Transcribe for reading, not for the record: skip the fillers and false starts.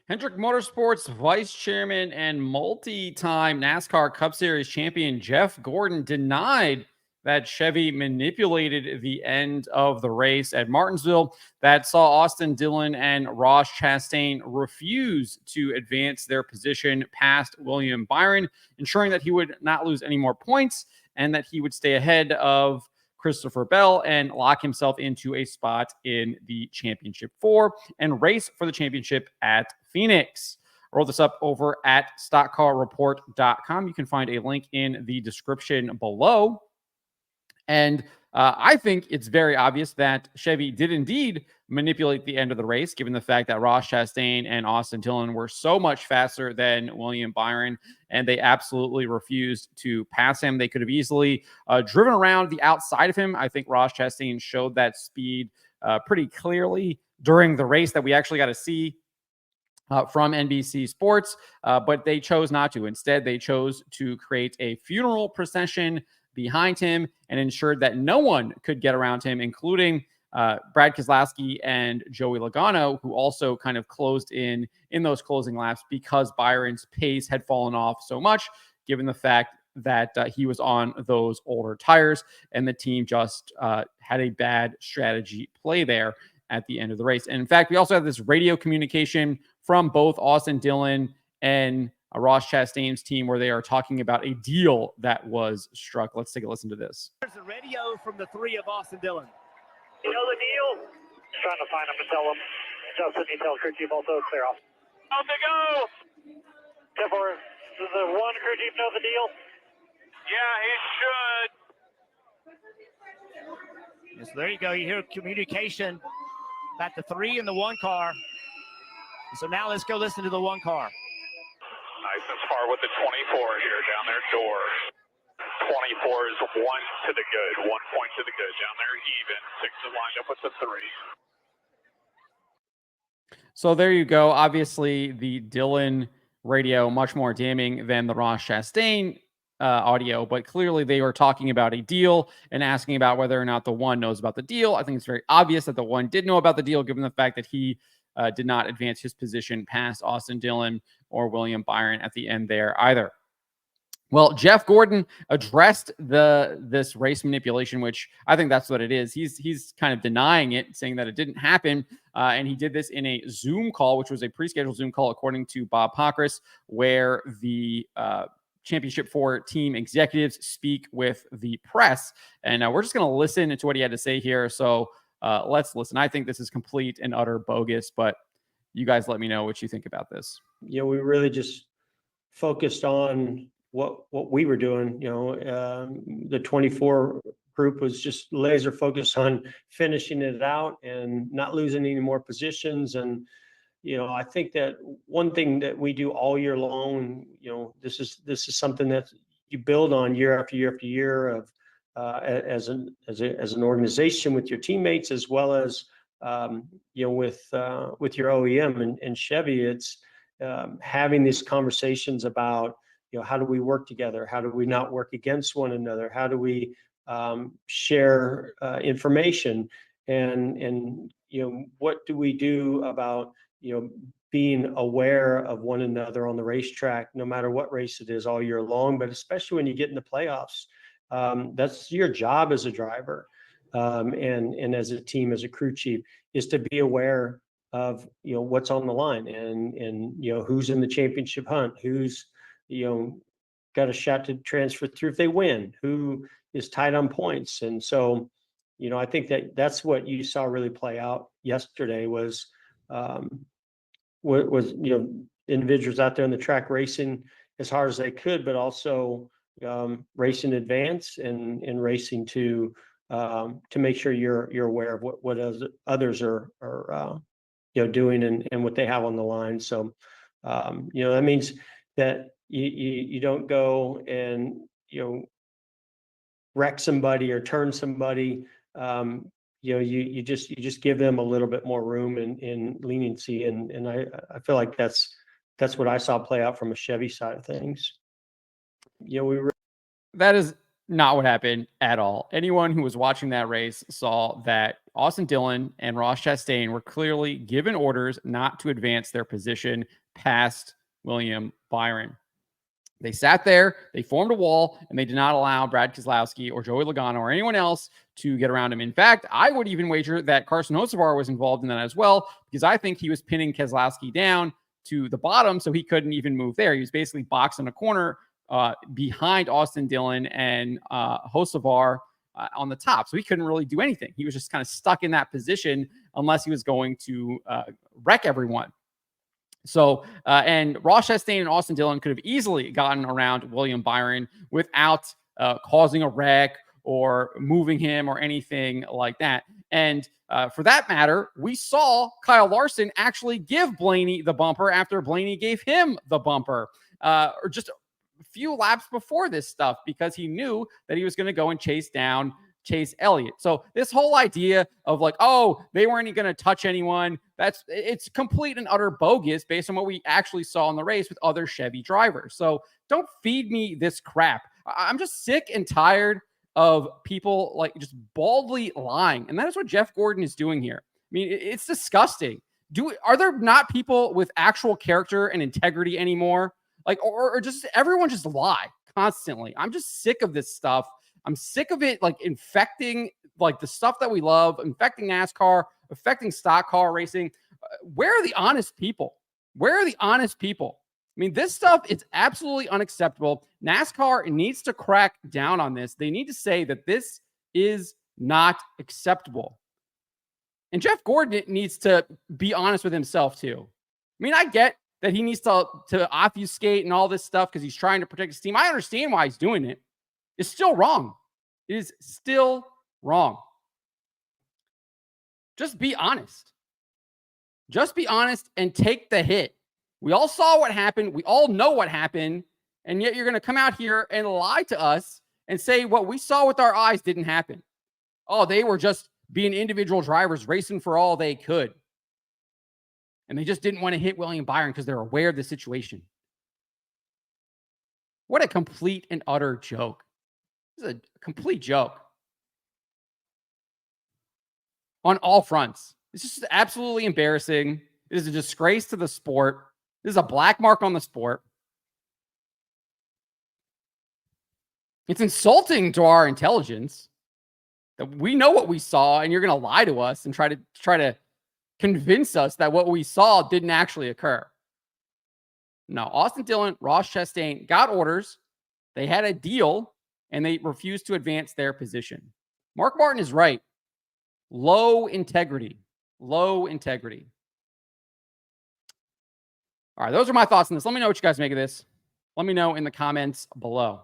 Hendrick Motorsports Vice Chairman and multi-time NASCAR Cup Series champion Jeff Gordon denied that Chevy manipulated the end of the race at Martinsville that saw Austin Dillon and Ross Chastain refuse to advance their position past William Byron, ensuring that he would not lose any more points and that he would stay ahead of Christopher Bell and lock himself into a spot in the championship 4 and race for the championship at Phoenix. Roll this up over at stockcarreport.com. You can find a link in the description below. And I think it's very obvious that Chevy did indeed manipulate the end of the race, given the fact that Ross Chastain and Austin Dillon were so much faster than William Byron, and they absolutely refused to pass him. They could have easily driven around the outside of him. I think Ross Chastain showed that speed pretty clearly during the race that we actually got to see from NBC Sports, but they chose not to. Instead, they chose to create a funeral procession behind him and ensured that no one could get around him, including Brad Keselowski and Joey Logano, who also kind of closed in those closing laps because Byron's pace had fallen off so much, given the fact that he was on those older tires, and the team just had a bad strategy play there at the end of the race. And in fact, we also have this radio communication from both Austin Dillon and Ross Chastain's team where they are talking about a deal that was struck. Let's take a listen to this. There's a radio from the three of Austin Dillon. You know the deal? Just trying to find him and tell him. Justin, you tell crew chief also clear off. How's it go? Therefore, does the one crew chief know the deal? Yeah, he should. So there you go. You hear communication about the three in the one car. So now let's go listen to the one car. Nice and far with the 24 here down their door. 24 is 1 to the good, 1 point to the good down there, even. 6 is lined up with the 3. So there you go. Obviously, the Dillon radio much more damning than the Ross Chastain audio, but clearly they were talking about a deal and asking about whether or not the one knows about the deal. I think it's very obvious that the one did know about the deal, given the fact that he did not advance his position past Austin Dillon or William Byron at the end there either. Well, Jeff Gordon addressed this race manipulation, which I think that's what it is. He's kind of denying it, saying that it didn't happen, and he did this in a Zoom call, which was a pre-scheduled Zoom call, according to Bob Pockrass, where the Championship 4 team executives speak with the press. And we're just going to listen to what he had to say here. So let's listen. I think this is complete and utter bogus, but you guys let me know what you think about this. We really just focused on what we were doing. The 24 group was just laser focused on finishing it out and not losing any more positions. And I think that one thing that we do all year long, this is something that you build on year after year after year of as an organization with your teammates, as well as with your OEM and Chevy. It's having these conversations about how do we work together? How do we not work against one another? How do we share information? And what do we do about being aware of one another on the racetrack, no matter what race it is all year long, but especially when you get in the playoffs. That's your job as a driver and as a team, as a crew chief, is to be aware of what's on the line and who's in the championship hunt, who's got a shot to transfer through if they win, who is tight on points. And so I think that's what you saw really play out yesterday was individuals out there on the track racing as hard as they could, but also race in advance and racing to make sure you're aware of what others are doing and what they have on the line. So that means that you don't go and wreck somebody or turn somebody. You just give them a little bit more room and leniency, and I feel like that's what I saw play out from a Chevy side of things. That is not what happened at all. Anyone who was watching that race saw that Austin Dillon and Ross Chastain were clearly given orders not to advance their position past William Byron. They sat there, they formed a wall, and they did not allow Brad Keselowski or Joey Logano or anyone else to get around him. In fact, I would even wager that Carson Hocevar was involved in that as well, because I think he was pinning Keselowski down to the bottom so he couldn't even move there. He was basically boxing a corner behind Austin Dillon and Hocevar on the top. So he couldn't really do anything. He was just kind of stuck in that position unless he was going to wreck everyone. So, and Ross Chastain and Austin Dillon could have easily gotten around William Byron without causing a wreck or moving him or anything like that. And for that matter, we saw Kyle Larson actually give Blaney the bumper after Blaney gave him the bumper, or just a few laps before this stuff, because he knew that he was going to go and chase down Chase Elliott. So this whole idea of like, oh, they weren't going to touch anyone, it's complete and utter bogus based on what we actually saw in the race with other Chevy drivers. So don't feed me this crap. I'm just sick and tired of people like just baldly lying. And that is what Jeff Gordon is doing here. I mean, it's disgusting. Are there not people with actual character and integrity anymore? Like, or just everyone just lie constantly. I'm just sick of this stuff. I'm sick of it, like infecting like the stuff that we love, infecting NASCAR, affecting stock car racing. Where are the honest people? Where are the honest people? I mean, this stuff is absolutely unacceptable. NASCAR needs to crack down on this. They need to say that this is not acceptable. And Jeff Gordon needs to be honest with himself too. I mean, I get that he needs to obfuscate and all this stuff because he's trying to protect his team. I understand why he's doing it. It's still wrong. It is still wrong. Just be honest. Just be honest and take the hit. We all saw what happened. We all know what happened. And yet you're going to come out here and lie to us and say what we saw with our eyes didn't happen. Oh, they were just being individual drivers racing for all they could. And they just didn't want to hit William Byron because they're aware of the situation. What a complete and utter joke. This is a complete joke. On all fronts. It's just absolutely embarrassing. It is a disgrace to the sport. This is a black mark on the sport. It's insulting to our intelligence that we know what we saw and you're going to lie to us and try to convince us that what we saw didn't actually occur. No, Austin Dillon, Ross Chastain got orders. They had a deal and they refused to advance their position. Mark Martin is right. Low integrity. Low integrity. All right, those are my thoughts on this. Let me know what you guys make of this. Let me know in the comments below.